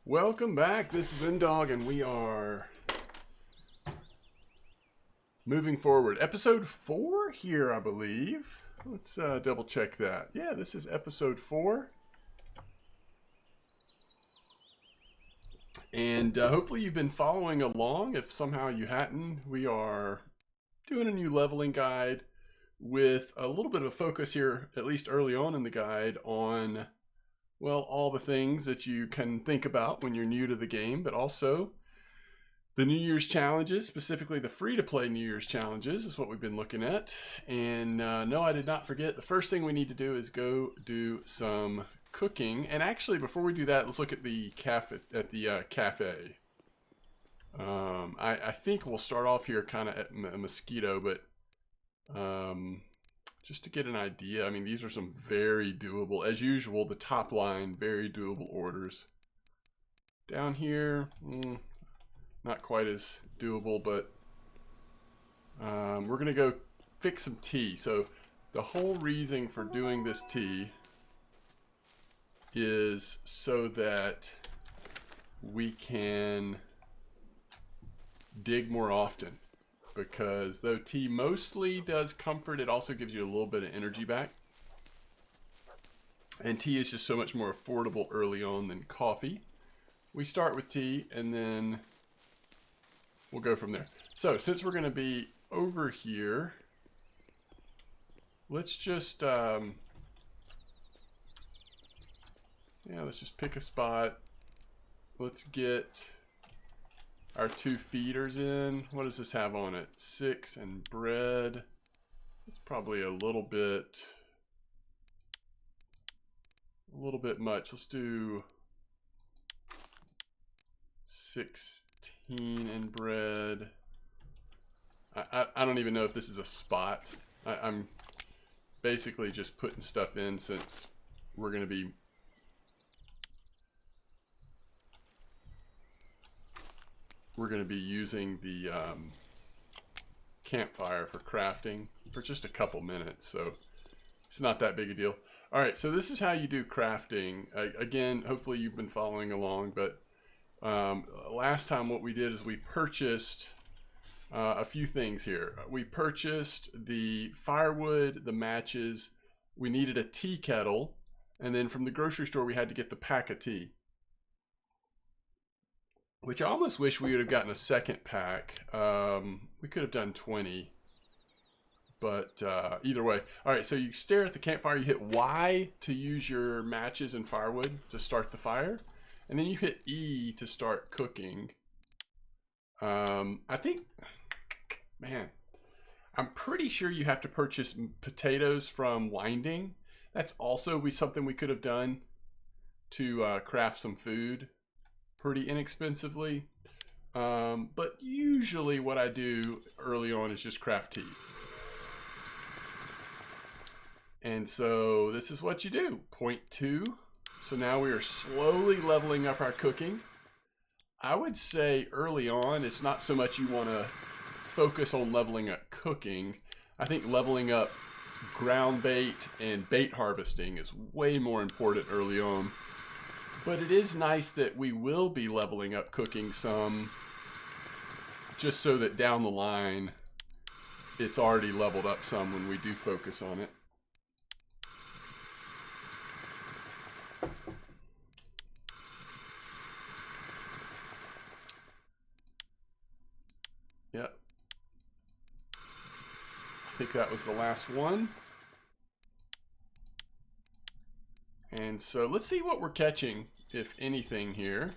Welcome back. This is MDawg, and we are moving forward. Episode 4 here, I believe. Let's double check that. Yeah, this is episode 4. And hopefully you've been following along. If somehow you hadn't, we are doing a new leveling guide with a little bit of a focus here, at least early on in the guide, on well, all the things that you can think about when you're new to the game, but also the New Year's challenges, specifically the free-to-play New Year's challenges is what we've been looking at. And no, I did not forget. The first thing we need to do is go do some cooking. And actually, before we do that, let's look at the cafe. I think we'll start off here kind of at Mosquito, but just to get an idea, I mean, these are some very doable, as usual, the top line, very doable orders. Down here, not quite as doable, but we're going to go fix some tea. So the whole reason for doing this tea is so that we can dig more often. Because though tea mostly does comfort, it also gives you a little bit of energy back. And tea is just so much more affordable early on than coffee. We start with tea and then we'll go from there. So since we're going to be over here, let's just let's just pick a spot. Let's get our 2 feeders in. What does this have on it? 6 and bread. It's probably a little bit much. Let's do 16 in bread. I don't even know if this is a spot. I'm basically just putting stuff in since we're going to be using the campfire for crafting for just a couple minutes, so it's not that big a deal. All right, so this is how you do crafting. Again, hopefully you've been following along, but last time what we did is we purchased a few things here. We purchased the firewood, the matches, we needed a tea kettle, and then from the grocery store we had to get the pack of tea. Which I almost wish we would have gotten a second pack. We could have done 20. But either way. Alright, so you stare at the campfire. You hit Y to use your matches and firewood to start the fire. And then you hit E to start cooking. I think... Man. I'm pretty sure you have to purchase potatoes from Winding. That's also something we could have done to craft some food pretty inexpensively, but usually what I do early on is just craft tea. And so this is what you do. Point 2. So now we are slowly leveling up our cooking. I would say early on, it's not so much you want to focus on leveling up cooking. I think leveling up ground bait and bait harvesting is way more important early on. But it is nice that we will be leveling up cooking some, just so that down the line, it's already leveled up some when we do focus on it. Yep. I think that was the last one. And so let's see what we're catching, if anything here.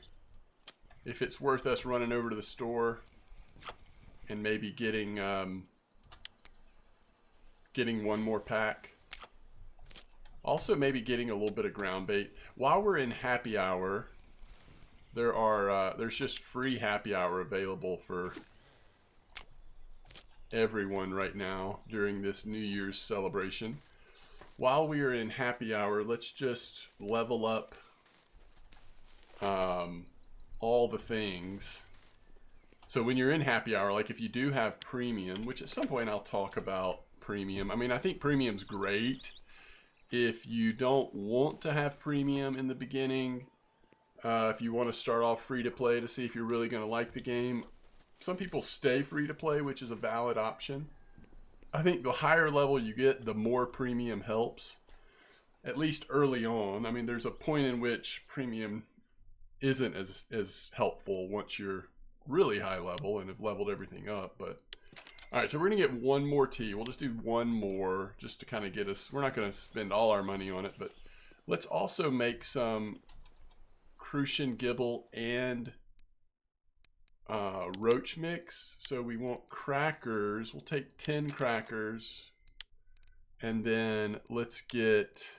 If it's worth us running over to the store and maybe getting one more pack. Also maybe getting a little bit of ground bait. While we're in happy hour, there's just free happy hour available for everyone right now during this New Year's celebration. While we are in happy hour, let's just level up all the things. So when you're in happy hour, like if you do have premium, which at some point I'll talk about premium. I mean, I think premium's great. If you don't want to have premium in the beginning, if you want to start off free to play to see if you're really going to like the game. Some people stay free to play, which is a valid option. I think the higher level you get, the more premium helps, at least early on. I mean, there's a point in which premium isn't as helpful once you're really high level and have leveled everything up. But all right, so we're gonna get one more tea. We'll just do one more just to kind of get us. We're not gonna spend all our money on it, but let's also make some Crucian Gibble and Roach mix. So we want crackers. We'll take 10 crackers, and then let's get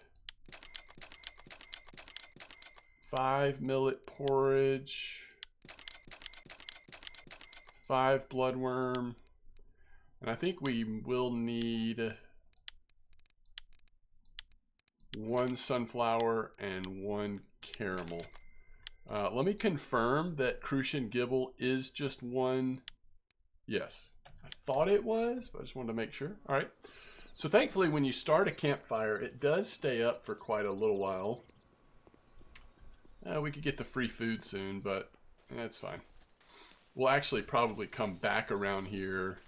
5 millet porridge, 5 bloodworm, and I think we will need 1 sunflower and 1 caramel. Let me confirm that Crucian Gibble is just 1. Yes, I thought it was, but I just wanted to make sure. All right. So thankfully, when you start a campfire, it does stay up for quite a little while. We could get the free food soon, but that's fine. We'll actually probably come back around here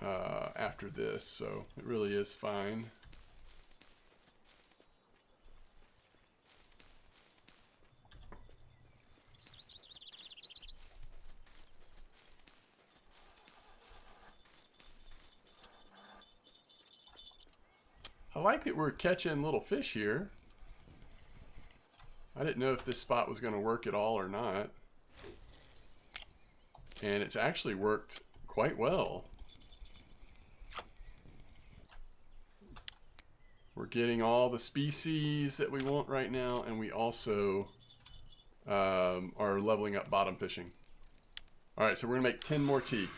after this, so it really is fine. I like that we're catching little fish here. I didn't know if this spot was going to work at all or not. And it's actually worked quite well. We're getting all the species that we want right now, and we also are leveling up bottom fishing. All right, so we're going to make 10 more tea.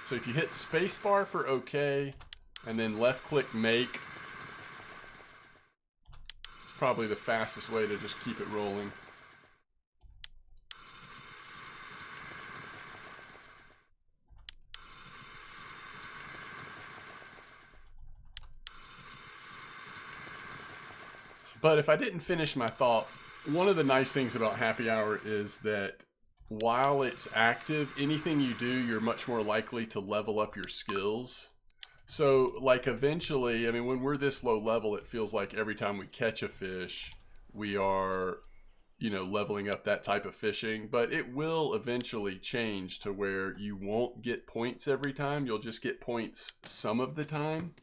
So if you hit spacebar for OK, and then left click make, it's probably the fastest way to just keep it rolling. But if I didn't finish my thought, one of the nice things about happy hour is that while it's active, anything you do, you're much more likely to level up your skills. So like eventually, I mean, when we're this low level, it feels like every time we catch a fish, we are, you know, leveling up that type of fishing. But it will eventually change to where you won't get points every time. You'll just get points some of the time.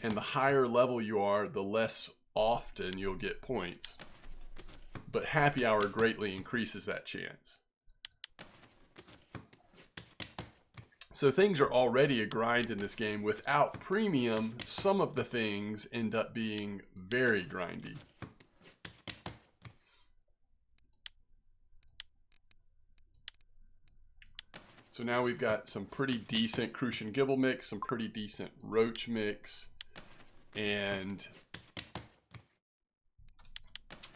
And the higher level you are, the less often you'll get points. But happy hour greatly increases that chance. So things are already a grind in this game. Without premium, some of the things end up being very grindy. So now we've got some pretty decent Crucian Gibble mix, some pretty decent Roach mix, and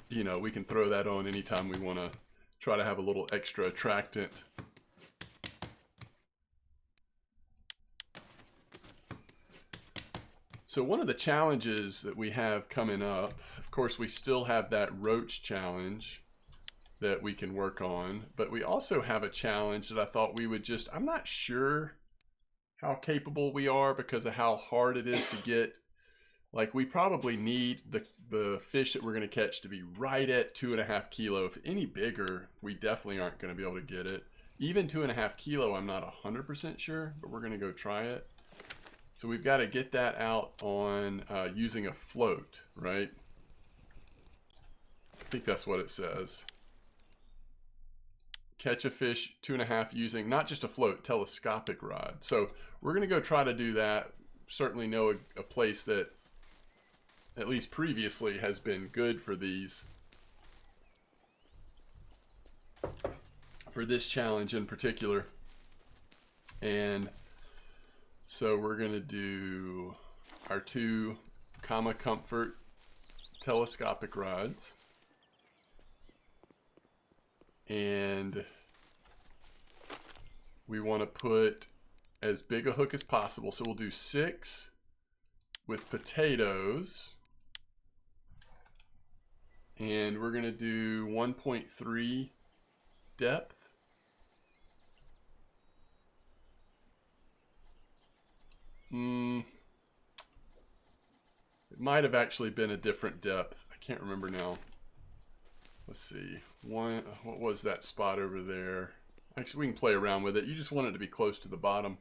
you know, we can throw that on anytime we want to try to have a little extra attractant. So one of the challenges that we have coming up, of course, we still have that Roach challenge that we can work on, but we also have a challenge that I thought we would just, I'm not sure how capable we are because of how hard it is to get. Like, we probably need the fish that we're going to catch to be right at 2.5 kilo. If any bigger, we definitely aren't going to be able to get it. Even 2.5 kilo, I'm not 100% sure, but we're going to go try it. So we've got to get that out on using a float, right? I think that's what it says. Catch a fish 2.5 using not just a float, telescopic rod. So we're going to go try to do that. Certainly know a place that at least previously has been good for these, for this challenge in particular. And so we're going to do our 2 Comma Comfort telescopic rods. And we want to put as big a hook as possible. So we'll do 6 with potatoes. And we're going to do 1.3 depth. It might have actually been a different depth. I can't remember now. Let's see. What was that spot over there? Actually, we can play around with it. You just want it to be close to the bottom.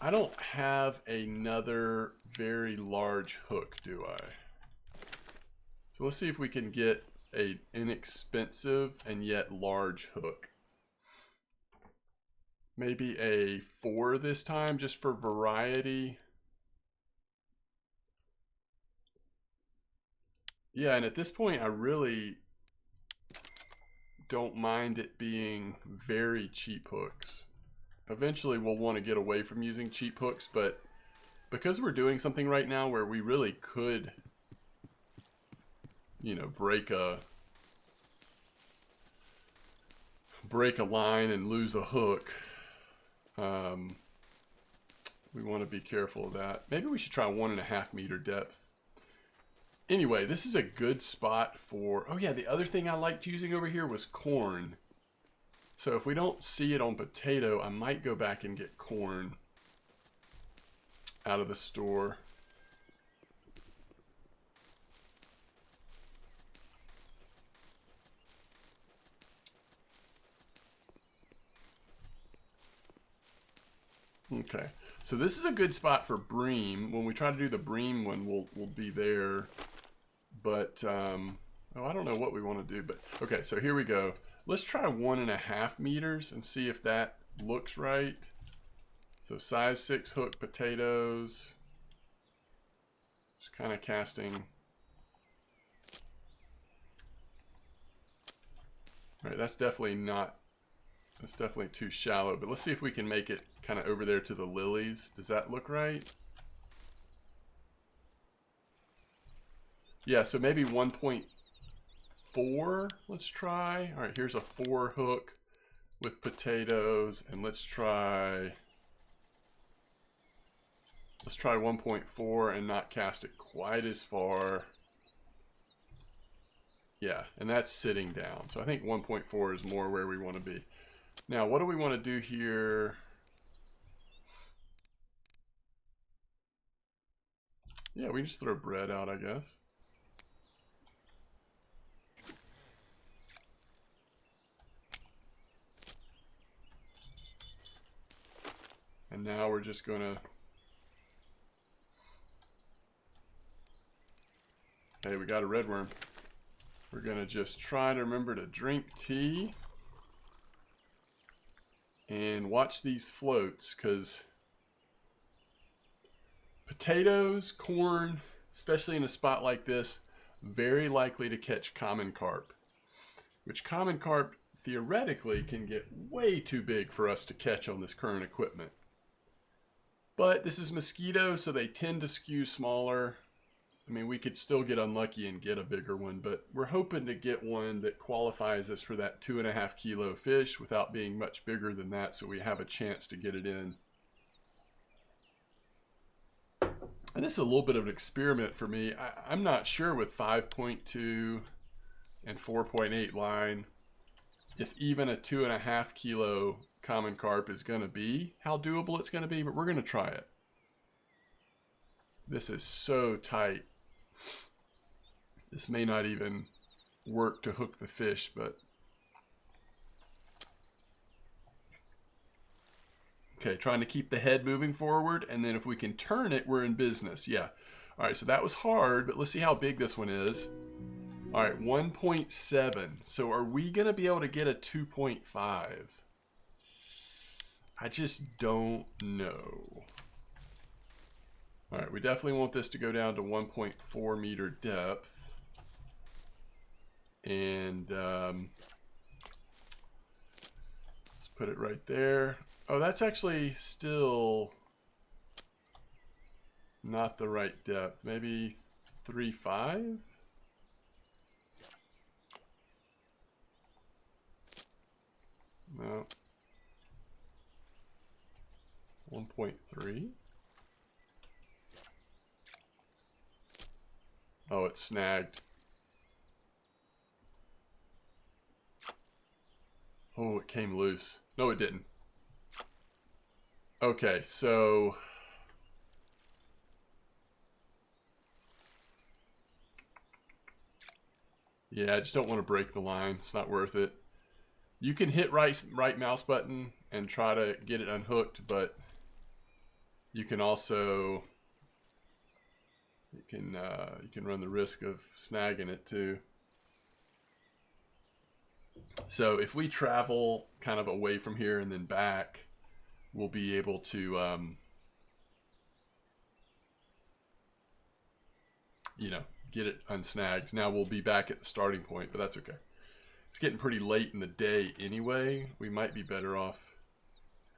I don't have another very large hook, do I? So let's see if we can get an inexpensive and yet large hook. Maybe a 4 this time, just for variety. Yeah, and at this point, I really don't mind it being very cheap hooks. Eventually, we'll want to get away from using cheap hooks, but because we're doing something right now where we really could, you know, break a line and lose a hook, we want to be careful of that. Maybe we should try 1.5 meter depth. Anyway, this is a good spot for, oh yeah, the other thing I liked using over here was corn. So if we don't see it on potato, I might go back and get corn out of the store. Okay, so this is a good spot for bream. When we try to do the bream one, we'll be there. But, oh, I don't know what we want to do. But, okay, so here we go. Let's try 1.5 meters and see if that looks right. So size 6 hook potatoes. Just kind of casting. All right, that's definitely too shallow. But let's see if we can make it kind of over there to the lilies. Does that look right? Yeah, so maybe 1.4, let's try. All right, here's a 4 hook with potatoes, and let's try 1.4 and not cast it quite as far. Yeah, and that's sitting down. So I think 1.4 is more where we want to be. Now, what do we want to do here? Yeah, we can just throw bread out, I guess. And now we're just gonna, hey, we got a red worm. We're gonna just try to remember to drink tea and watch these floats, because potatoes, corn, especially in a spot like this, very likely to catch common carp, which common carp theoretically can get way too big for us to catch on this current equipment. But this is mosquito, so they tend to skew smaller. I mean, we could still get unlucky and get a bigger one, but we're hoping to get one that qualifies us for that 2.5 kilo fish without being much bigger than that, so we have a chance to get it in. And this is a little bit of an experiment for me. I'm not sure with 5.2 and 4.8 line if even a 2.5 kilo common carp is going to be, how doable it's going to be, but we're going to try it. This is so tight. This may not even work to hook the fish, but okay, trying to keep the head moving forward, and then if we can turn it, we're in business. Yeah. All right, so that was hard, but let's see how big this one is. All right, 1.7. So are we going to be able to get a 2.5? I just don't know. All right, we definitely want this to go down to 1.4 meter depth. And let's put it right there. Oh, that's actually still not the right depth. Maybe 3.5? No. 1.3. Oh, it's snagged. Oh, it came loose. No, it didn't. Okay, so yeah, I just don't want to break the line. It's not worth it. You can hit right mouse button and try to get it unhooked, but you can also you can run the risk of snagging it too. So if we travel kind of away from here and then back, we'll be able to you know, get it unsnagged. Now we'll be back at the starting point, but that's okay. It's getting pretty late in the day anyway. We might be better off.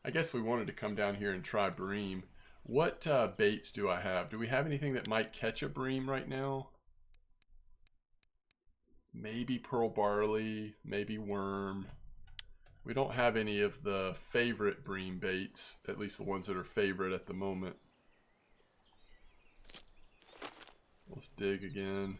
I guess we wanted to come down here and try bream. What baits do I have? Do we have anything that might catch a bream right now? Maybe pearl barley, maybe worm. We don't have any of the favorite bream baits, at least the ones that are favorite at the moment. Let's dig again.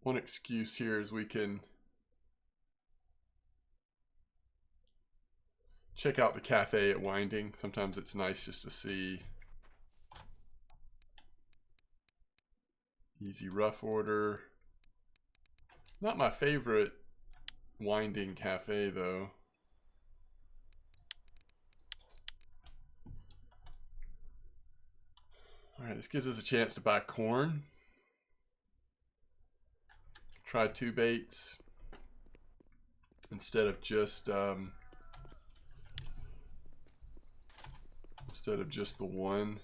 One excuse here is we can check out the cafe at Winding. Sometimes it's nice just to see. Easy Ruff order. Not my favorite Winding cafe though. Alright, this gives us a chance to buy corn. Try 2 baits instead of just the one.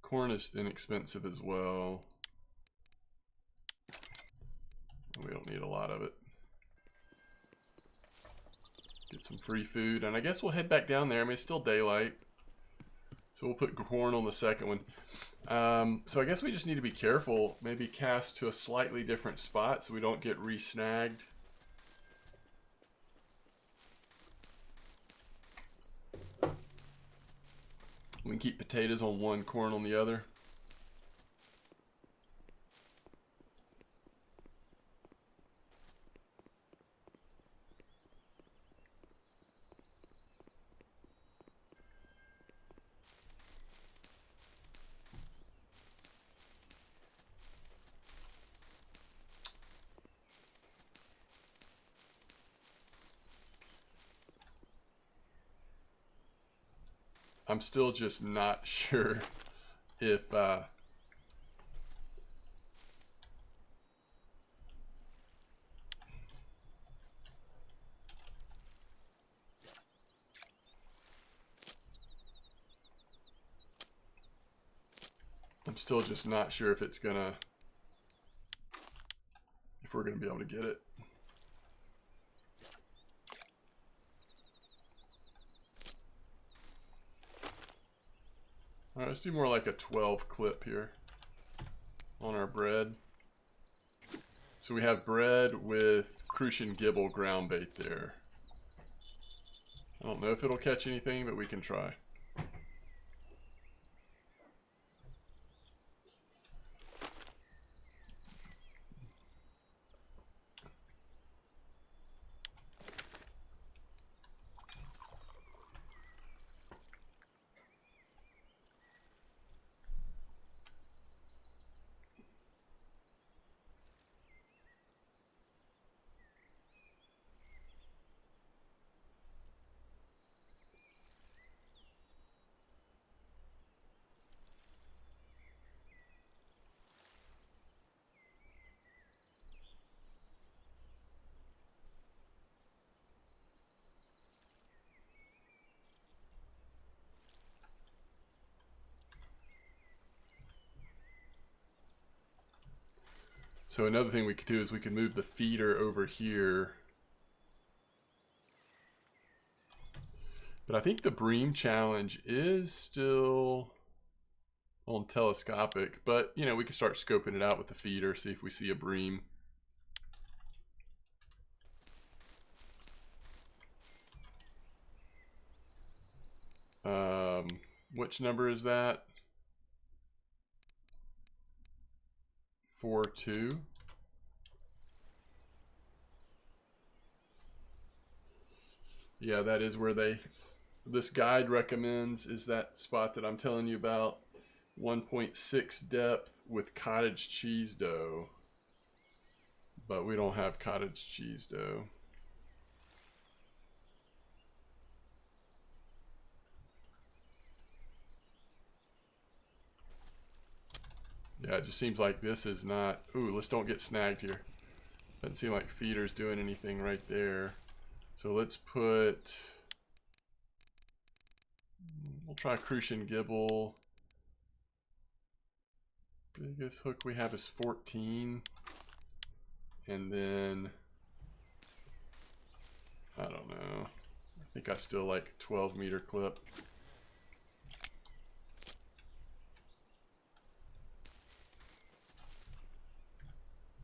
Corn is inexpensive as well. We don't need a lot of it. Get some free food, and I guess we'll head back down there. I mean, it's still daylight, so we'll put corn on the second one. So I guess we just need to be careful. Maybe cast to a slightly different spot so we don't get re-snagged. We can keep potatoes on one, corn on the other. I'm still just not sure if it's gonna, if we're gonna be able to get it. All right, let's do more like a 12 clip here on our bread. So we have bread with Crucian Gibble ground bait there. I don't know if it'll catch anything, but we can try. So another thing we could do is we could move the feeder over here. But I think the bream challenge is still on telescopic, but you know, we can start scoping it out with the feeder, see if we see a bream. Which number is that? 4-2. Yeah, that is where this guide recommends, is that spot that I'm telling you about. 1.6 depth with cottage cheese dough. But we don't have cottage cheese dough. Yeah, it just seems like this is not... Ooh, let's don't get snagged here. Doesn't seem like feeder's doing anything right there. So let's put... We'll try crucian gibble. Biggest hook we have is 14. And then... I don't know. I think I still like 12 meter clip.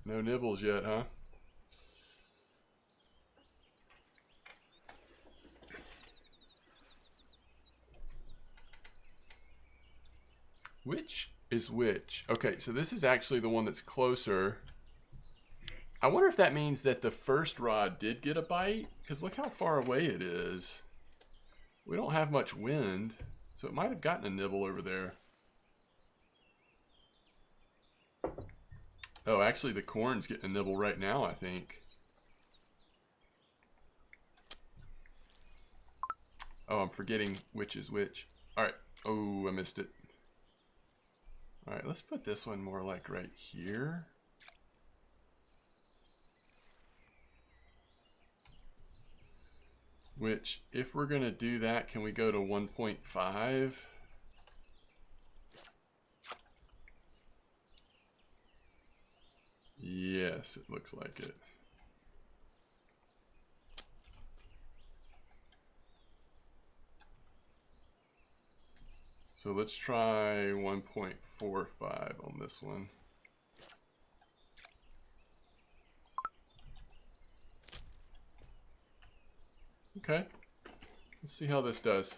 No nibbles yet, huh? Which is which? Okay, so this is actually the one that's closer. I wonder if that means that the first rod did get a bite, because look how far away it is. We don't have much wind, so it might have gotten a nibble over there. Oh, actually the corn's getting a nibble right now, I think. Oh, I'm forgetting which is which. Alright. Oh, I missed it. Alright, let's put this one more like right here. Which, if we're going to do that, can we go to 1.5? Yes, it looks like it. So let's try 1.45 on this one. Okay, let's see how this does.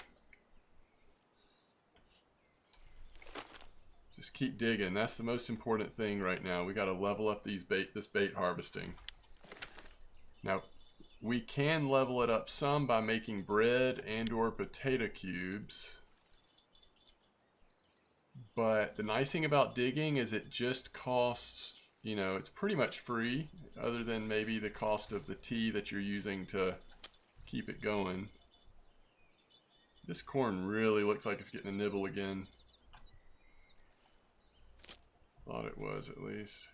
Just keep digging. That's the most important thing right now. We got to level up this bait harvesting. Now, we can level it up some by making bread and or potato cubes. But the nice thing about digging is it just costs, you know, it's pretty much free, other than maybe the cost of the tea that you're using to keep it going. This corn really looks like it's getting a nibble again. Thought it was, at least.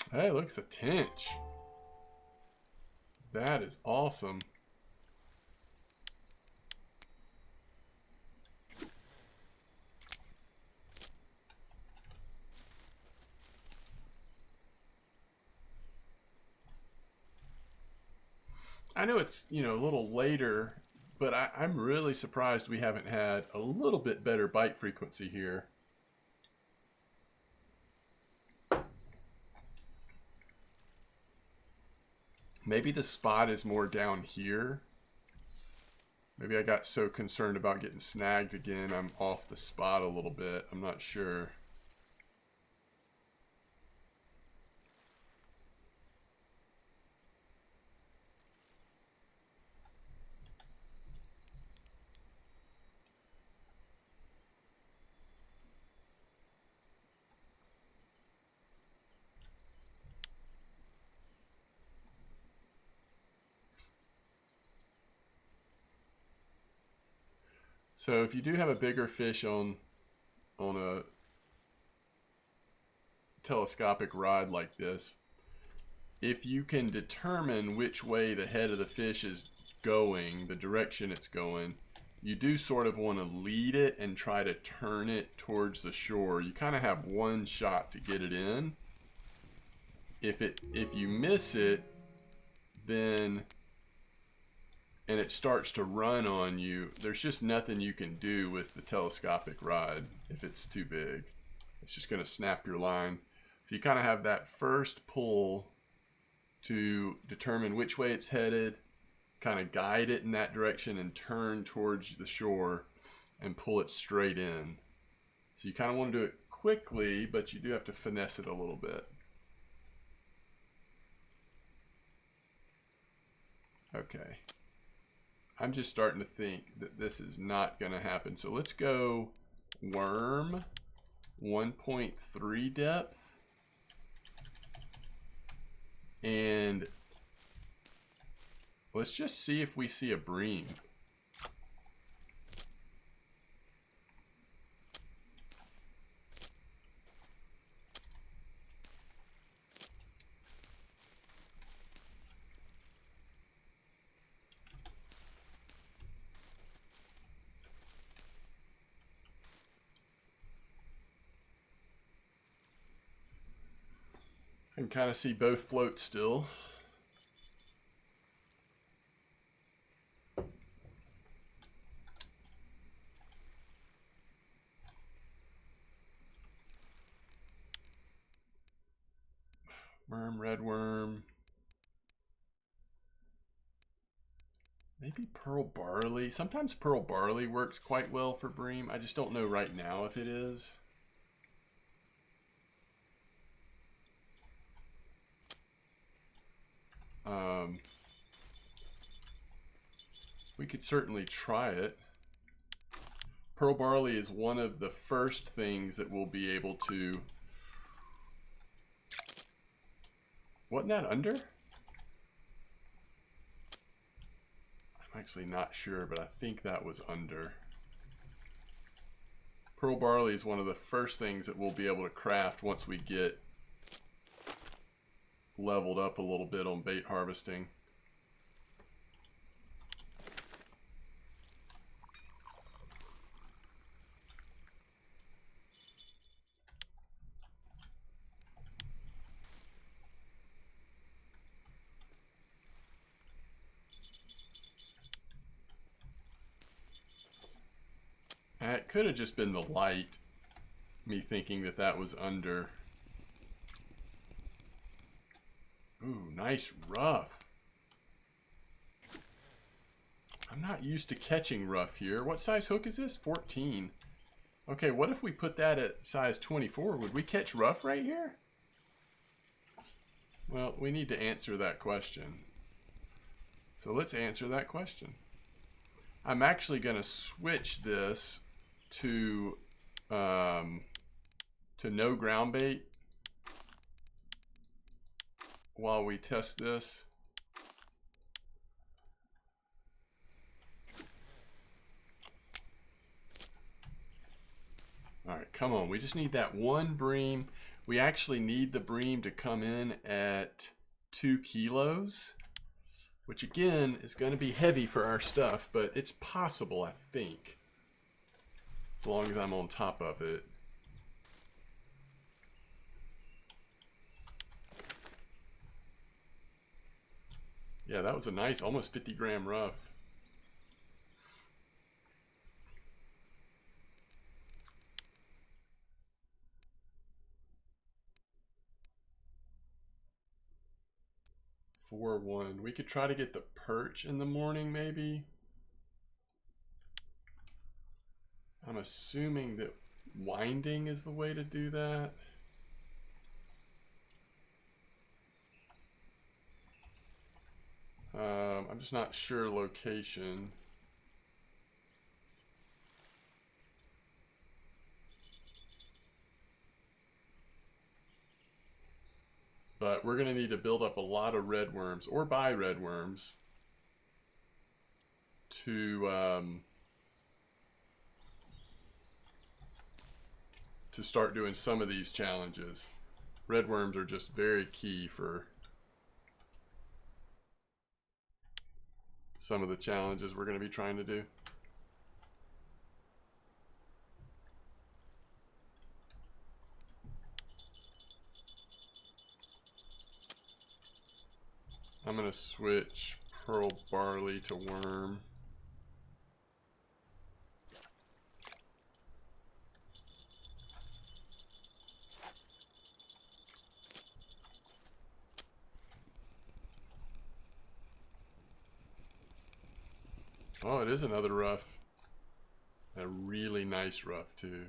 Hey, look, it's a Tinch. That is awesome. I know it's, you know, a little later, but I'm really surprised we haven't had a little bit better bite frequency here. Maybe the spot is more down here. Maybe I got so concerned about getting snagged again, I'm off the spot a little bit. I'm not sure. So if you do have a bigger fish on a telescopic rod like this, if you can determine which way the head of the fish is going, the direction it's going, you do sort of want to lead it and try to turn it towards the shore. You kind of have one shot to get it in. If you miss it, then and it starts to run on you, there's just nothing you can do with the telescopic rod if it's too big. It's just going to snap your line. So you kind of have that first pull to determine which way it's headed, kind of guide it in that direction and turn towards the shore and pull it straight in. So you kind of want to do it quickly, but you do have to finesse it a little bit. Okay. I'm just starting to think that this is not going to happen. So let's go worm 1.3 depth. And let's just see if we see a bream. I can kind of see both floats still. Worm, red worm. Maybe pearl barley. Sometimes pearl barley works quite well for bream. I just don't know right now if it is. We could certainly try it. Pearl barley is one of the first things that we'll be able to... Wasn't that under? I'm actually not sure, but I think that was under. Pearl barley is one of the first things that we'll be able to craft once we get leveled up a little bit on bait harvesting. It could have just been the light, me thinking that that was under. Ooh, nice Ruff. I'm not used to catching Ruff here. What size hook is this? 14. Okay, what if we put that at size 24? Would we catch Ruff right here? Well, we need to answer that question. So let's answer that question. I'm actually going to switch this to no ground bait while we test this. All right, come on. We just need that one bream. We actually need the bream to come in at 2 kilos, which again is going to be heavy for our stuff, but it's possible, I think, as long as I'm on top of it. Yeah, that was a nice, almost 50-gram Ruff. Four one. We could try to get the perch in the morning, maybe. I'm assuming that winding is the way to do that. I'm just not sure location. But we're going to need to build up a lot of red worms, or buy red worms, to start doing some of these challenges. Red worms are just very key for some of the challenges we're going to be trying to do. I'm going to switch pearl barley to worm. Oh, it is another Ruff. A really nice Ruff too.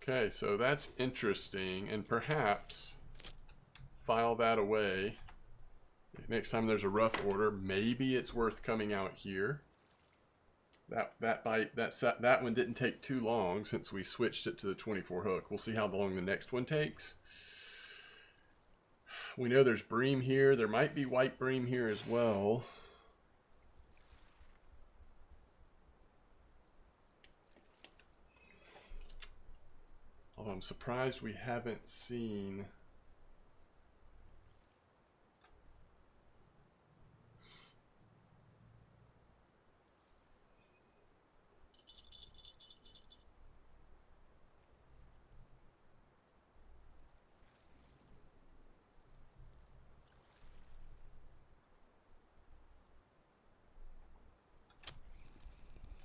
Okay, so that's interesting, and perhaps file that away. Next time there's a Ruff order, maybe it's worth coming out here. That one didn't take too long since we switched it to the 24 hook. We'll see how long the next one takes. We know there's bream here. There might be white bream here as well. Although I'm surprised we haven't seen...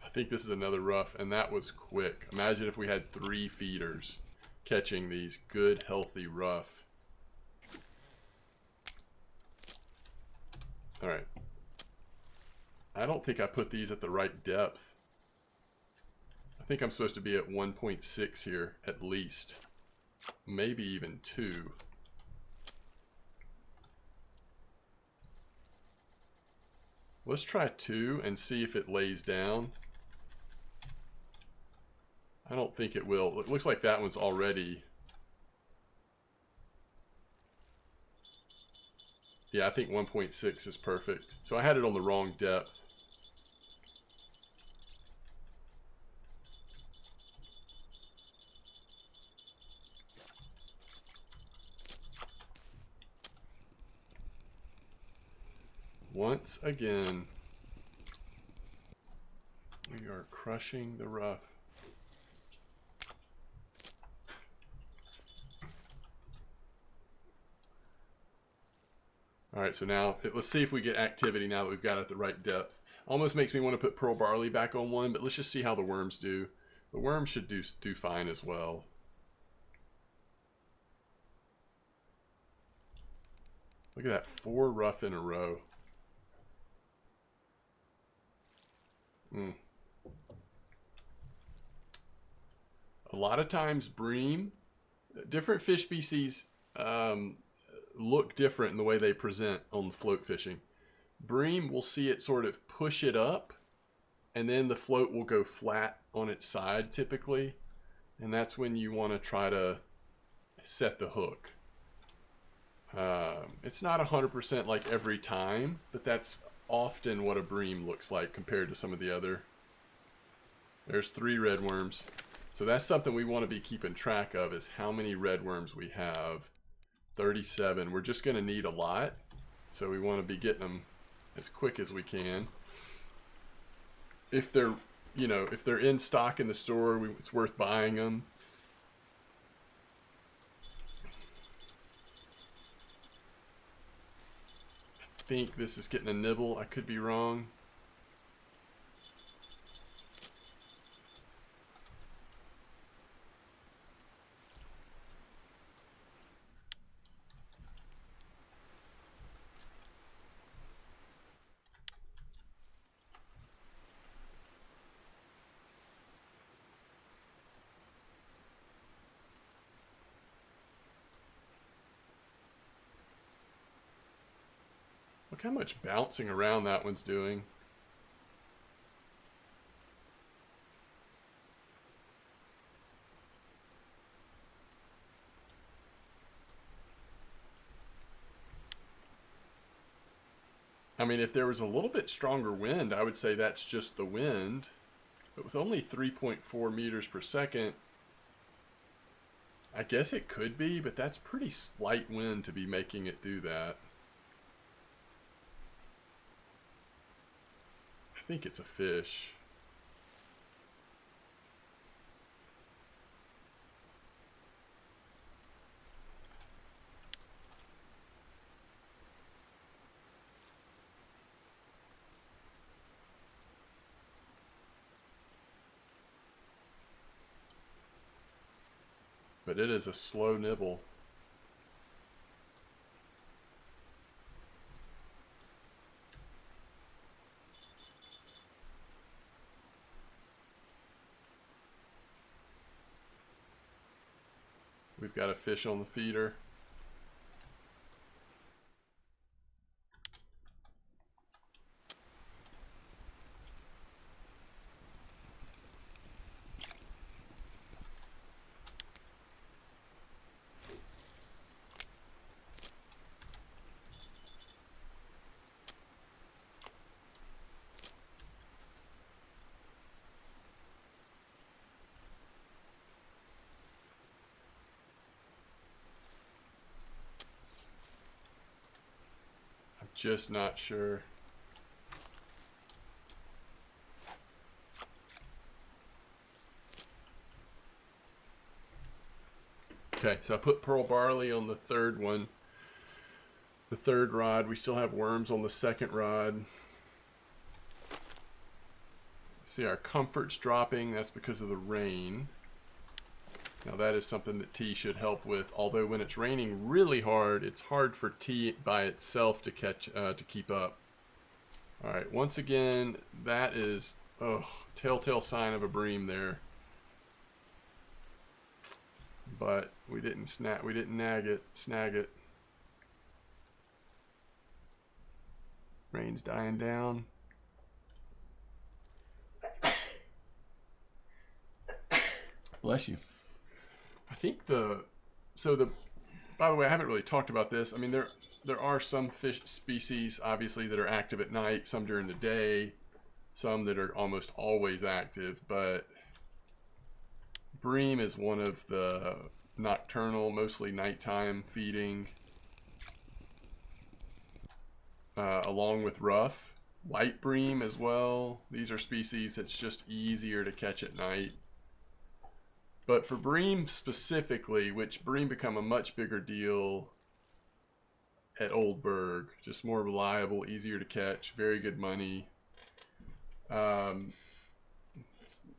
I think this is another Ruff, and that was quick. Imagine if we had 3 feeders catching these good, healthy Ruff. All right. I don't think I put these at the right depth. I think I'm supposed to be at 1.6 here, at least. Maybe even 2. Let's try 2 and see if it lays down. I don't think it will. It looks like that one's already... Yeah, I think 1.6 is perfect. So I had it on the wrong depth. Once again, we are crushing the Ruff. All right, so now let's see if we get activity now that we've got it at the right depth. Almost makes me want to put pearl barley back on one, but let's just see how the worms do. The worms should do fine as well. Look at that, 4 Ruff in a row. A lot of times bream, different fish species look different in the way they present on the float fishing. Bream, will see it sort of push it up, and then the float will go flat on its side typically, and that's when you want to try to set the hook. It's not 100% like every time, but that's often what a bream looks like compared to some of the other. There's 3 red worms. So that's something we want to be keeping track of, is how many red worms we have. 37. We're just going to need a lot, so we want to be getting them as quick as we can. If they're, you know, if they're in stock in the store, it's worth buying them. I think this is getting a nibble. I could be wrong. Look how much bouncing around that one's doing. I mean, if there was a little bit stronger wind, I would say that's just the wind. But with only 3.4 meters per second, I guess it could be, but that's pretty slight wind to be making it do that. I think it's a fish. But it is a slow nibble. We've got a fish on the feeder. Just not sure. Okay, so I put pearl barley on the third one. The third rod. We still have worms on the second rod. See, our comfort's dropping. That's because of the rain. Now that is something that tea should help with. Although when it's raining really hard, it's hard for tea by itself to catch, to keep up. All right, once again, that is telltale sign of a bream there. But we didn't snag it. Rain's dying down. Bless you. I think by the way, I haven't really talked about this. I mean, there are some fish species, obviously, that are active at night, some during the day, some that are almost always active, but bream is one of the nocturnal, mostly nighttime feeding, along with ruff. White bream as well. These are species that's just easier to catch at night. But for bream specifically, which bream become a much bigger deal at Old Berg, just more reliable, easier to catch, very good money.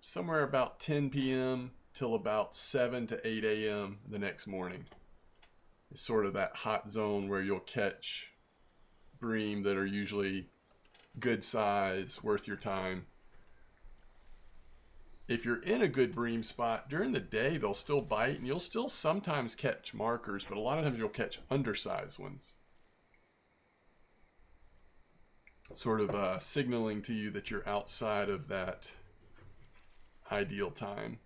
Somewhere about 10 p.m. till about 7 to 8 a.m. the next morning. It's sort of that hot zone where you'll catch bream that are usually good size, worth your time. If you're in a good bream spot, during the day they'll still bite and you'll still sometimes catch markers, but a lot of times you'll catch undersized ones. Sort of signaling to you that you're outside of that ideal time.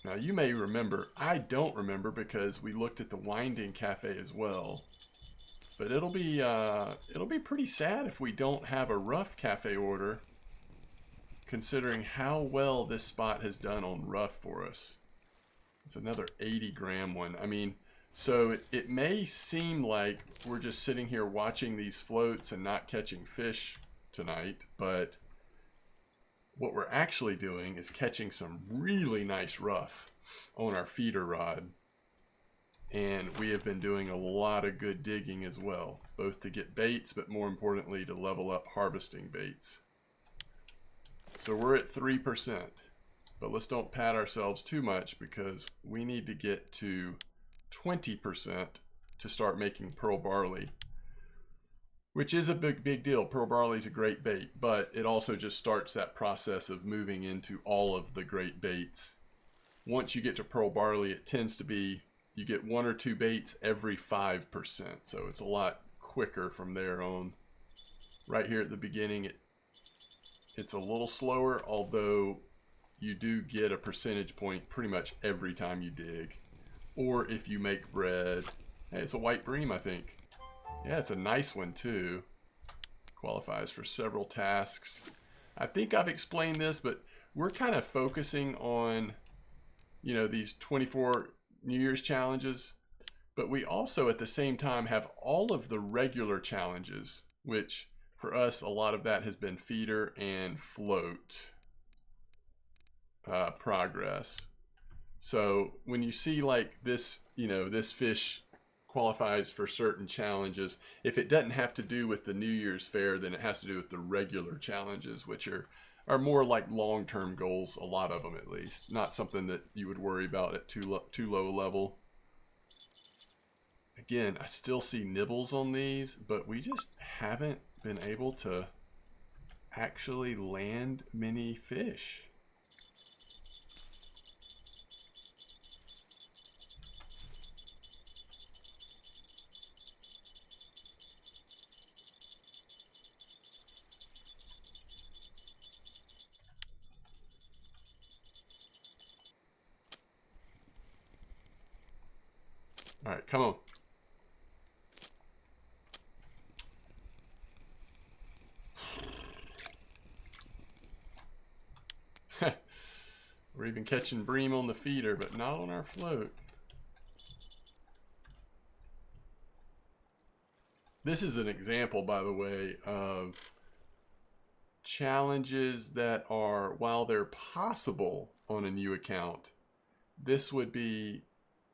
Now you may remember, I don't remember because we looked at the Winding Cafe as well. But it'll be pretty sad if we don't have a Ruff cafe order, considering how well this spot has done on Ruff for us. It's another 80-gram one. I mean, so it may seem like we're just sitting here watching these floats and not catching fish tonight, but what we're actually doing is catching some really nice ruff on our feeder rod. And we have been doing a lot of good digging as well, both to get baits, but more importantly, to level up harvesting baits. So we're at 3%, but let's don't pat ourselves too much because we need to get to 20% to start making pearl barley, which is a big deal. Pearl barley is a great bait, but it also just starts that process of moving into all of the great baits. Once you get to pearl barley, it tends to be, you get 1 or 2 baits every 5%. So it's a lot quicker from there on. Right here at the beginning, it's a little slower, although you do get a percentage point pretty much every time you dig. Or if you make bread. Hey, it's a white bream, I think. Yeah, it's a nice one too. Qualifies for several tasks. I think I've explained this, but we're kind of focusing on, you know, these 24 New Year's challenges. But we also at the same time have all of the regular challenges, which for us, a lot of that has been feeder and float progress. So when you see like this, you know, this fish qualifies for certain challenges, if it doesn't have to do with the New Year's fair, then it has to do with the regular challenges, which are more like long-term goals, a lot of them at least. Not something that you would worry about at too low level. Again, I still see nibbles on these, but we just haven't been able to actually land many fish. All right, come on. We're even catching bream on the feeder, but not on our float. This is an example, by the way, of challenges that are, while they're possible on a new account, this would be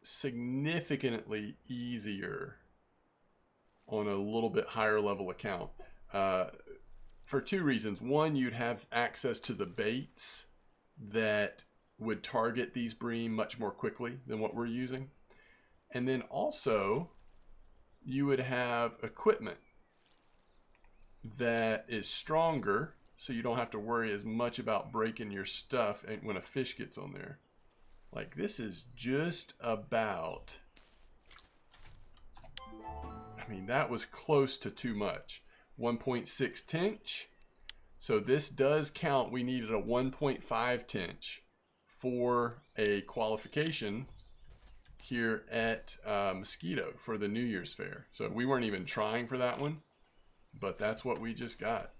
significantly easier on a little bit higher level account. For 2 reasons. One, you'd have access to the baits that would target these bream much more quickly than what we're using. And then also, you would have equipment that is stronger, so you don't have to worry as much about breaking your stuff when a fish gets on there. Like, this is just about, I mean, that was close to too much. 1.6 Tinch. So this does count. We needed a 1.5 Tinch for a qualification here at Mosquito for the New Year's Fair. So we weren't even trying for that one, but that's what we just got.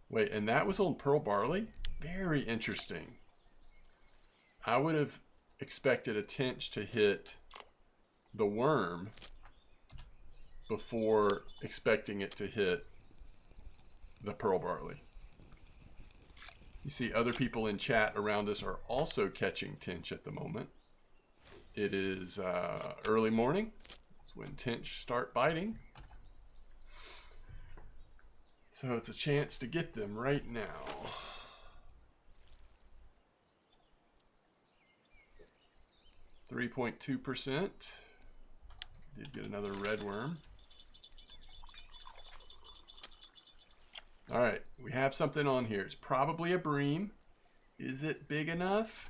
Wait, and that was on pearl barley? Very interesting. I would have expected a Tinch to hit the worm before expecting it to hit the pearl barley. You see other people in chat around us are also catching Tinch at the moment. It is early morning. That's when Tinch start biting. So it's a chance to get them right now. .2%. Did get another red worm. All right, we have something on here. It's probably a bream. Is it big enough?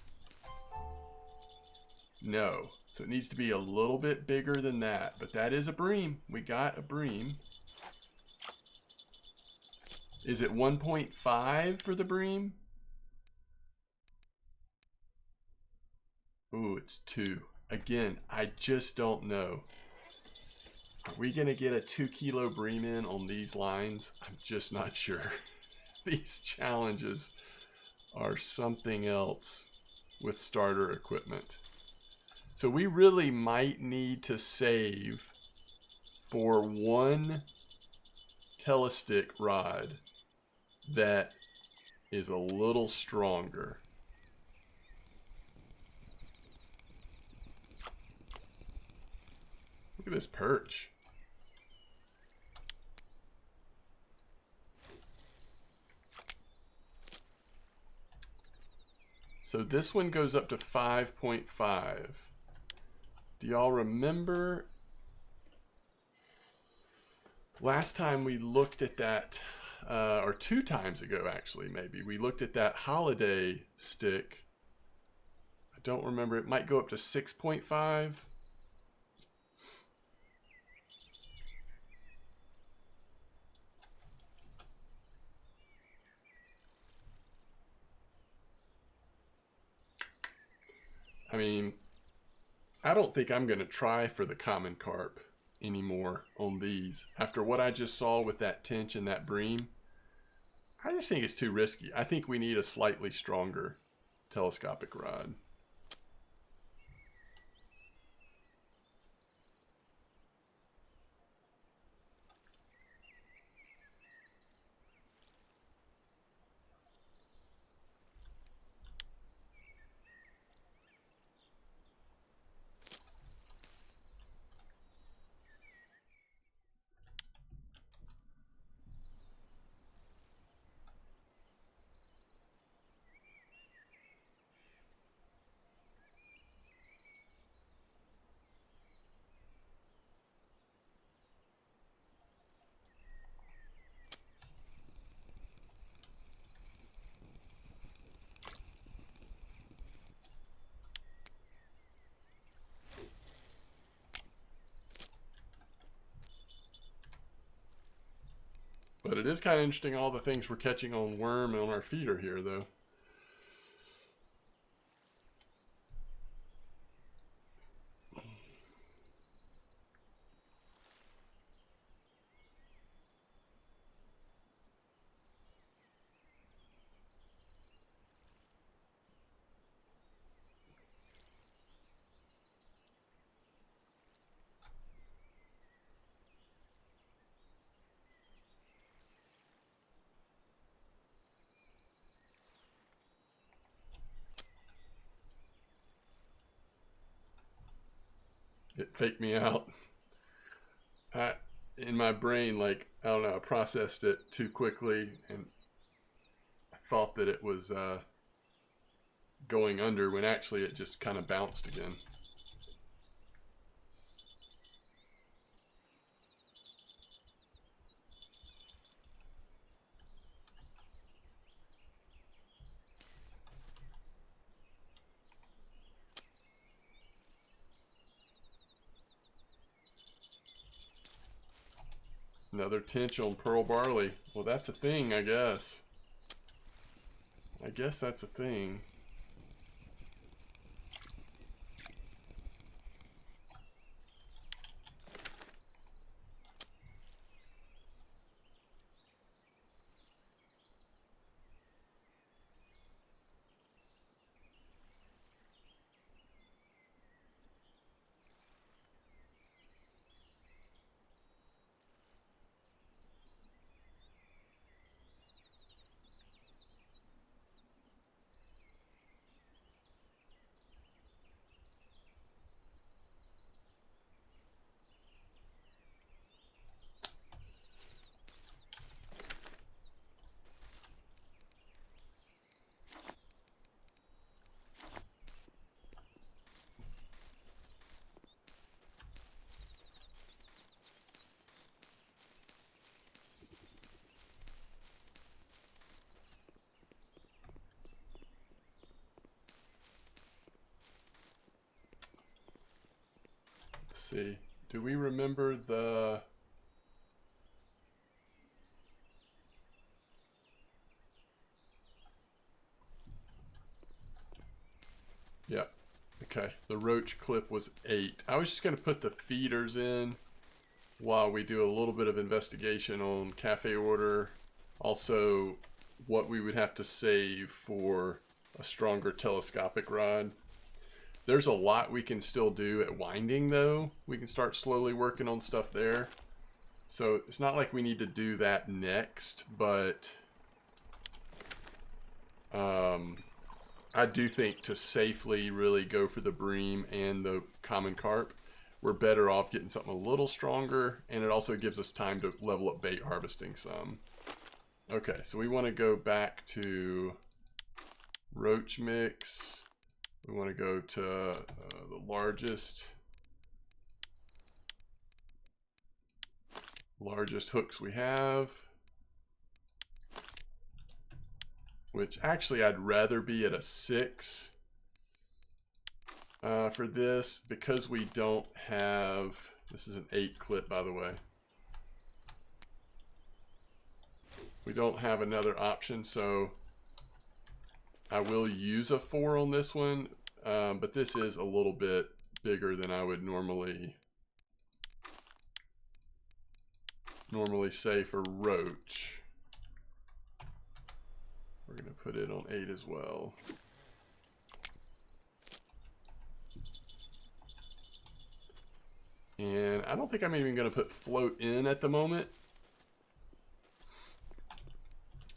No. So it needs to be a little bit bigger than that. But that is a bream. We got a bream. Is it 1.5 for the bream? Ooh, it's 2. Again, I just don't know. Are we going to get a 2 kilo bream in on these lines? I'm just not sure. These challenges are something else with starter equipment. So we really might need to save for one telestick rod that is a little stronger. Look at this perch. So this one goes up to 5.5. Do y'all remember last time we looked at that, or 2 times ago actually, maybe, we looked at that holiday stick. I don't remember, it might go up to 6.5. I mean, I don't think I'm going to try for the common carp anymore on these. After what I just saw with that Tinch and that bream, I just think it's too risky. I think we need a slightly stronger telescopic rod. But it is kind of interesting all the things we're catching on worm and on our feeder here, though. It faked me out. In my brain, like, I don't know, I processed it too quickly and I thought that it was going under when actually it just kind of bounced again. Another Tinch on pearl barley. Well, that's a thing, I guess. I guess that's a thing. See, do we remember the yeah, okay, the Roach clip was 8. I was just going to put the feeders in while we do a little bit of investigation on cafe order, also what we would have to save for a stronger telescopic rod. There's a lot we can still do at winding, though. We can start slowly working on stuff there. So it's not like we need to do that next, but I do think to safely really go for the bream and the common carp, we're better off getting something a little stronger, and it also gives us time to level up bait harvesting some. Okay, so we want to go back to roach mix. We want to go to the largest hooks we have, which actually I'd rather be at a 6 for this, because we don't have, this is an 8 clip by the way. We don't have another option, so I will use a 4 on this one, but this is a little bit bigger than I would normally say for roach. We're going to put it on 8 as well. And I don't think I'm even going to put float in at the moment.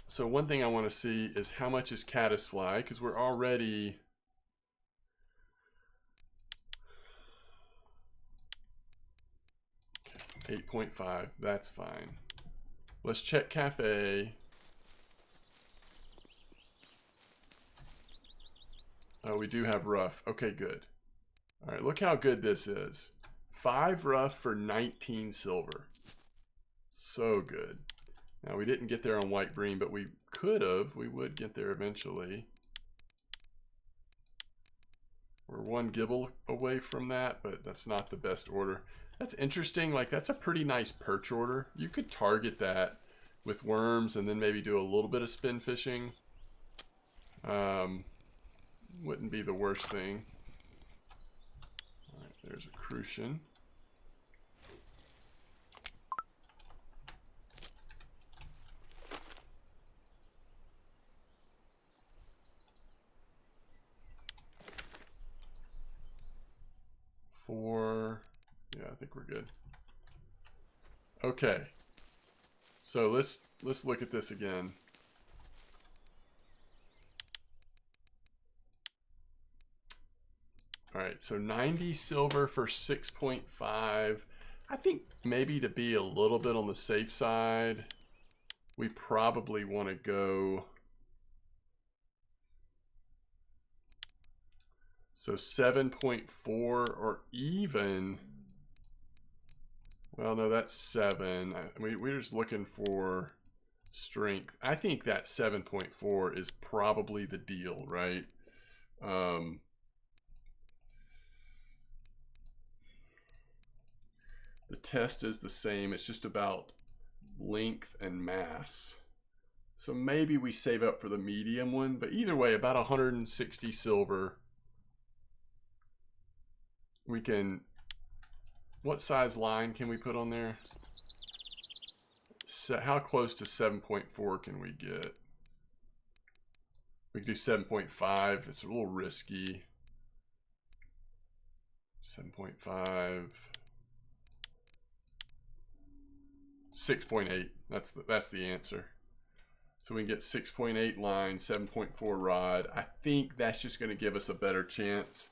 So one thing I want to see is how much is caddisfly, because we're already okay, 8.5. That's fine. Let's check cafe. Oh, we do have Ruff. Okay, good. All right, look how good this is. 5 Ruff for 19 silver. So good. Now, we didn't get there on white bream, but we could have. We would get there eventually. We're 1 gibble away from that, but that's not the best order. That's interesting. Like, that's a pretty nice perch order. You could target that with worms and then maybe do a little bit of spin fishing. Wouldn't be the worst thing. All right, there's a crucian. Yeah, I think we're good. Okay, so let's look at this again. All right, so 90 silver for 6.5. I think maybe to be a little bit on the safe side, we probably want to go. So 7.4, or even, well, no, that's 7. I mean, we're just looking for strength. I think that 7.4 is probably the deal, right? The test is the same. It's just about length and mass. So maybe we save up for the medium one, but either way, about 160 silver. We can, what size line can we put on there? So how close to 7.4 can we get? We can do 7.5. It's a little risky. 7.5. 6.8. That's the answer. So we can get 6.8 line, 7.4 rod. I think that's just going to give us a better chance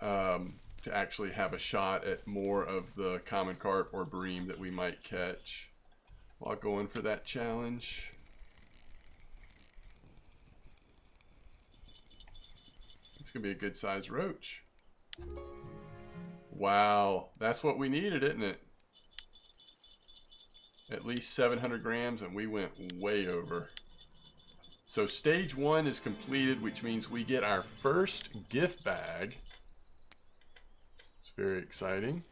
to actually have a shot at more of the common carp or bream that we might catch while going for that challenge. It's going to be a good size roach. Wow, that's what we needed, isn't it? At least 700 grams, and we went way over. So stage 1 is completed, which means we get our first gift bag. It's very exciting.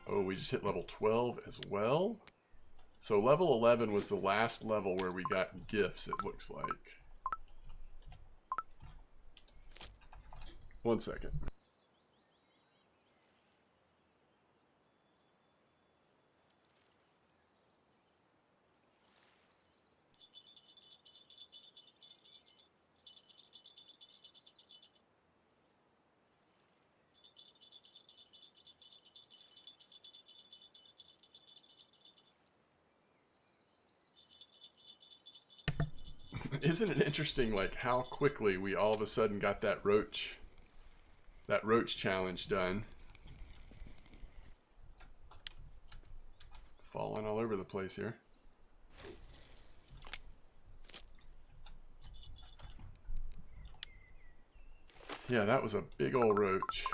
Oh, we just hit level 12 as well. So level 11 was the last level where we got gifts, it looks like. 1 second. isn't it interesting, like, how quickly we all of a sudden got that roach challenge done? Falling all over the place here. Yeah, that was a big old roach.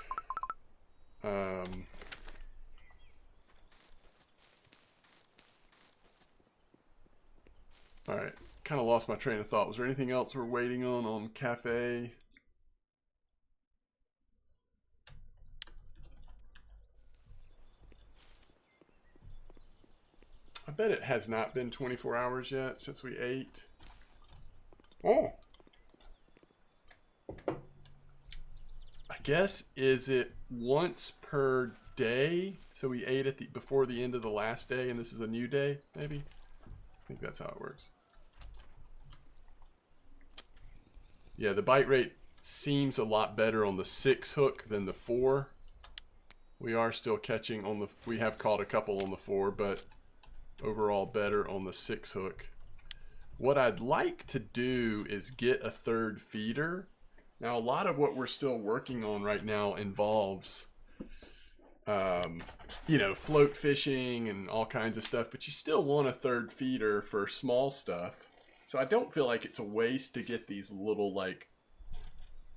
Alright, kind of lost my train of thought. Was there anything else we're waiting on cafe? I bet it has not been 24 hours yet since we ate. Oh! I guess, is it once per day? So we ate at before the end of the last day, and this is a new day, maybe? I think that's how it works. Yeah, the bite rate seems a lot better on the 6 hook than the 4. We are still catching on the... We have caught a couple on the 4, but overall better on the 6 hook. What I'd like to do is get a 3rd feeder. Now, a lot of what we're still working on right now involves, you know, float fishing and all kinds of stuff, but you still want a 3rd feeder for small stuff. So I don't feel like it's a waste to get these little, like,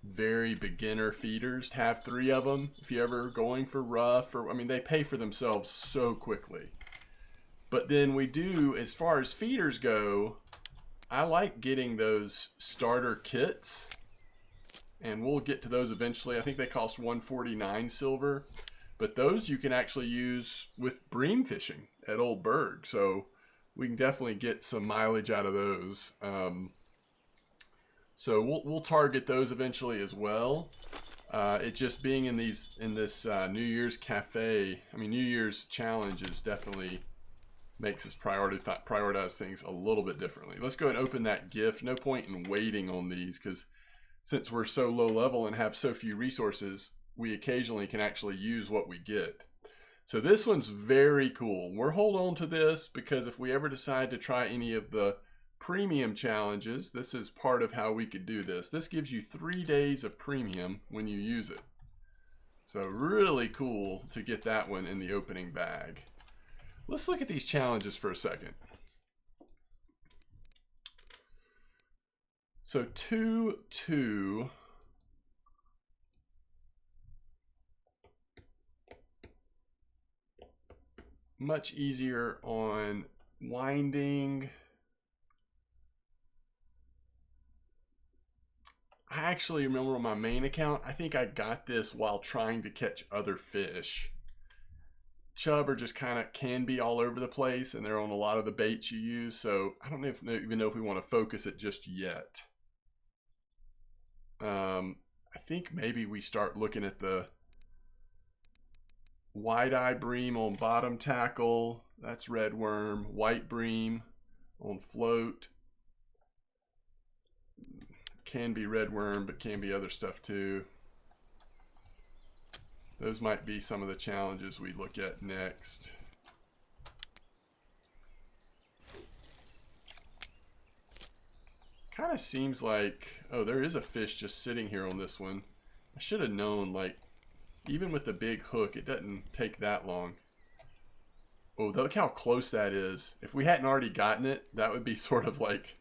very beginner feeders, to have 3 of them if you're ever going for Ruff, or, I mean, they pay for themselves so quickly. But then we do, as far as feeders go, I like getting those starter kits, and we'll get to those eventually. I think they cost $149 silver, but those you can actually use with bream fishing at Old Berg, so we can definitely get some mileage out of those. So we'll target those eventually as well. It just being in this New Year's cafe, I mean New Year's challenge, is definitely makes us prioritize things a little bit differently. Let's go and open that gift. No point in waiting on these, because since we're so low level and have so few resources, we occasionally can actually use what we get. So this one's very cool. We're holding on to this because if we ever decide to try any of the premium challenges, this is part of how we could do this. This gives you 3 days of premium when you use it. So really cool to get that one in the opening bag. Let's look at these challenges for a second. So 2-2. Much easier on winding. I actually remember on my main account, I think I got this while trying to catch other fish. Chub are just kind of can be all over the place, and they're on a lot of the baits you use, so I don't even know if we want to focus it just yet. I think maybe we start looking at the wide-eye bream on bottom tackle. That's red worm. White bream on float. Can be red worm, but can be other stuff too. Those might be some of the challenges we look at next. Kind of seems like, oh, there is a fish just sitting here on this one. I should have known, like, even with the big hook, it doesn't take that long. Oh, look how close that is. If we hadn't already gotten it, that would be sort of like,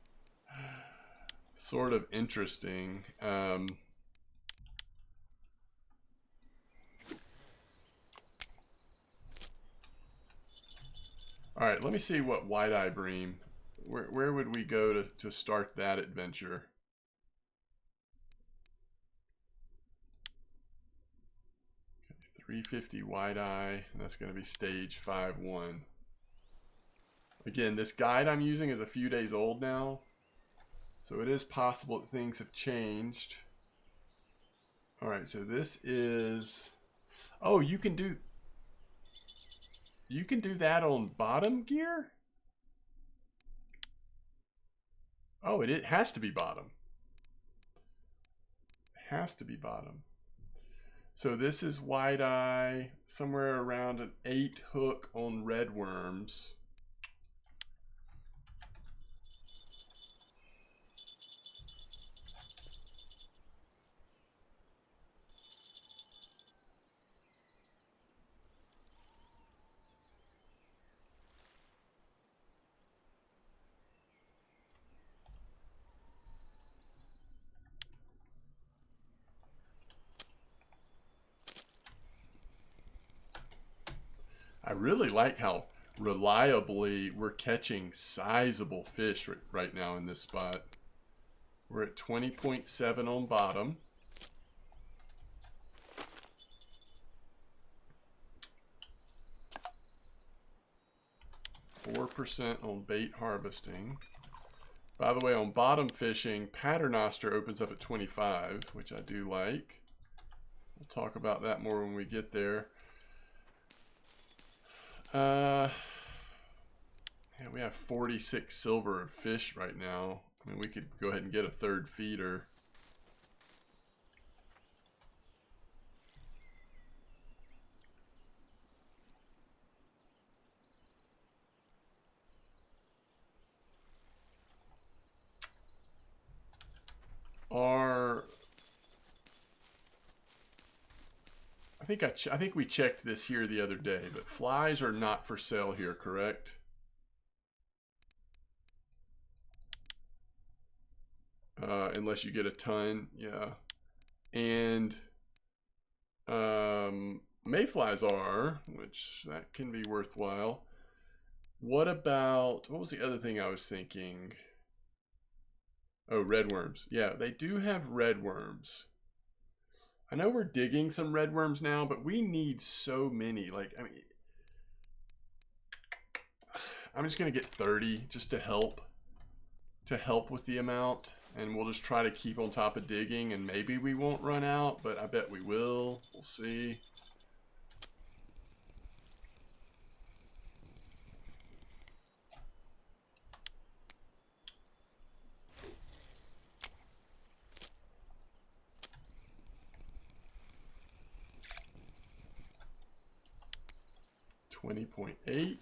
sort of interesting. All right, let me see what wide-eye bream. Where would we go to start that adventure? Okay, 350 wide-eye, and that's going to be stage 5-1. Again, this guide I'm using is a few days old now, so it is possible that things have changed. All right, so this is... Oh, you can do that on bottom gear? Oh, it has to be bottom. It has to be bottom. So this is wide eye, somewhere around an 8 hook on red worms. really like how reliably we're catching sizable fish right now in this spot. We're at 20.7 on bottom. %4 on bait harvesting. By the way, on bottom fishing, Paternoster opens up at 25, which I do like. We'll talk about that more when we get there. Yeah, we have 46 silver of fish right now. I mean, we could go ahead and get a third feeder. I think we checked this here the other day, but flies are not for sale here, correct? Unless you get a ton, yeah. And mayflies are, which that can be worthwhile. What was the other thing I was thinking? Oh, redworms. Yeah, they do have redworms. I know we're digging some redworms now, but we need so many. Like, I mean, I'm just gonna get 30 just to help with the amount, and we'll just try to keep on top of digging, and maybe we won't run out, but I bet we will. We'll see. $20.8.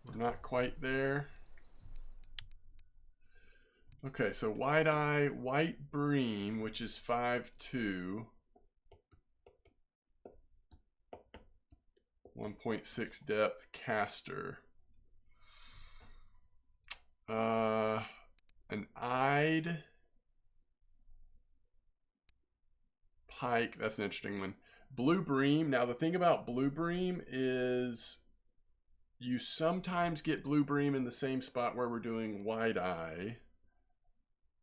We're not quite there. Okay, so wide-eye, white bream, which is 5.2. 1.6 depth caster. An eyed pike, that's an interesting one. Blue bream. Now the thing about blue bream is you sometimes get blue bream in the same spot where we're doing wide eye.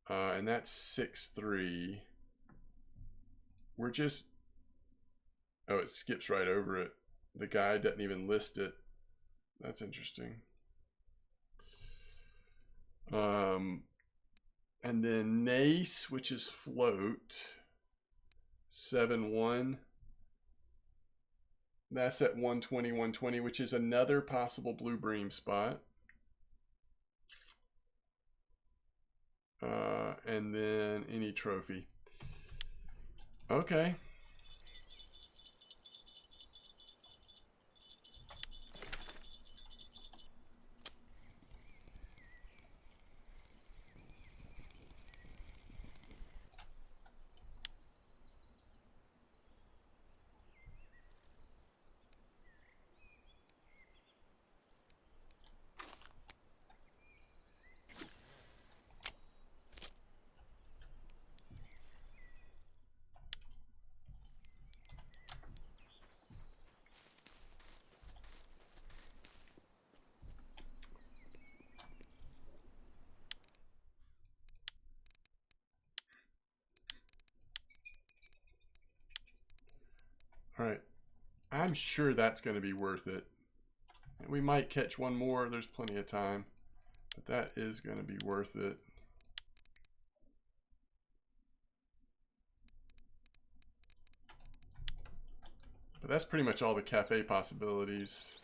And that's 6.3. We're just, oh, it skips right over it. The guide doesn't even list it. That's interesting. And then Nace, which is float, 7.1. That's at 120, 120, which is another possible blue bream spot. And then any trophy. Okay. All right, I'm sure that's going to be worth it. We might catch one more, there's plenty of time, but that is going to be worth it. But that's pretty much all the cafe possibilities.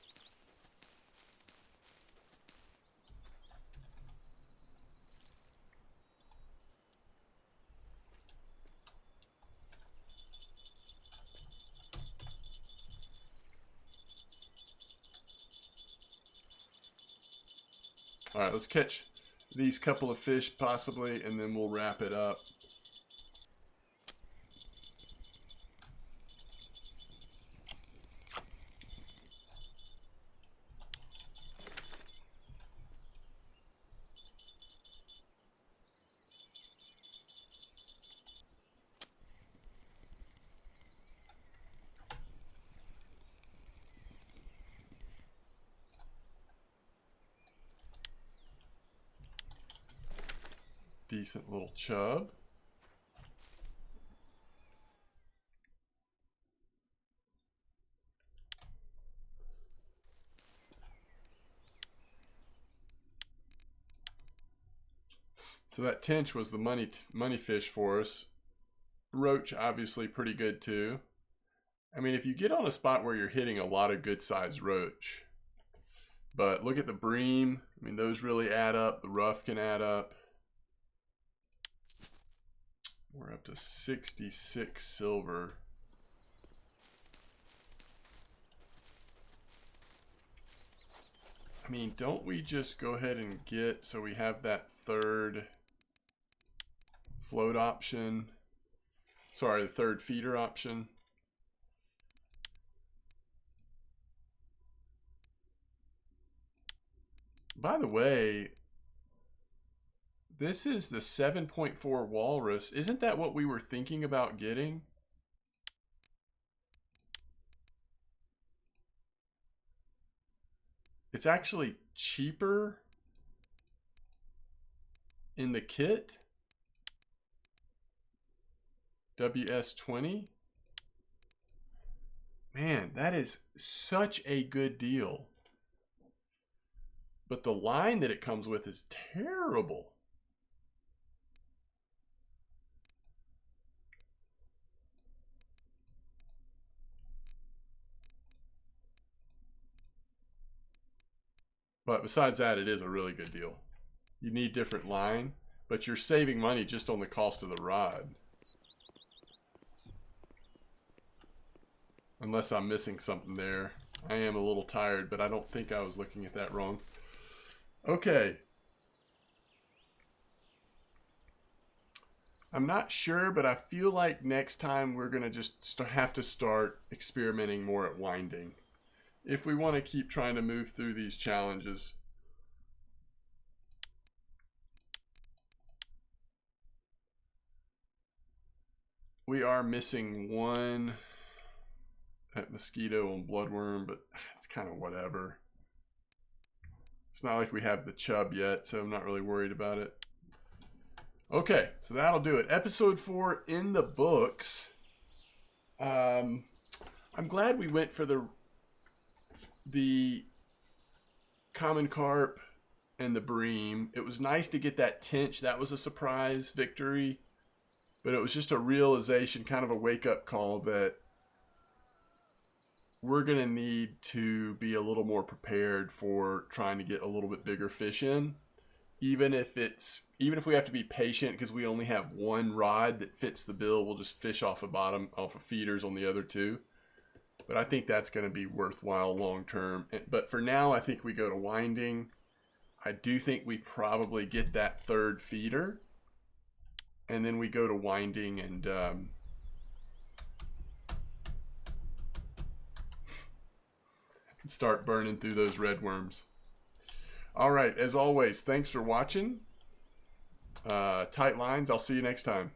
All right, let's catch these couple of fish possibly, and then we'll wrap it up. decent little chub. So that Tinch was the money fish for us. Roach, obviously pretty good too. I mean, if you get on a spot where you're hitting a lot of good sized roach, but look at the bream. I mean, those really add up. The Ruff can add up. We're up to 66 silver. I mean, don't we just go ahead and get, so we have that third float option. Sorry, the third feeder option. By the way, this is the 7.4 walrus. Isn't that what we were thinking about getting? It's actually cheaper in the kit. WS20. Man, that is such a good deal. But the line that it comes with is terrible. But besides that, it is a really good deal. You need different line, but you're saving money just on the cost of the rod. Unless I'm missing something there. I am a little tired, but I don't think I was looking at that wrong. Okay. I'm not sure, but I feel like next time we're going to just have to start experimenting more at winding. If we want to keep trying to move through these challenges. We are missing one at mosquito and bloodworm, but it's kind of whatever. It's not like we have the chub yet, so I'm not really worried about it. Okay, so that'll do it. Episode 4 in the books. I'm glad we went for the common carp and the bream. It was nice to get that Tinch. That was a surprise victory, but it was just a realization, kind of a wake-up call that we're going to need to be a little more prepared for trying to get a little bit bigger fish in. Even if we have to be patient because we only have one rod that fits the bill, we'll just fish off of feeders on the other two. But I think that's going to be worthwhile long term. But for now, I think we go to winding. I do think we probably get that third feeder. And then we go to winding and start burning through those red worms. All right, as always, thanks for watching. Tight lines. I'll see you next time.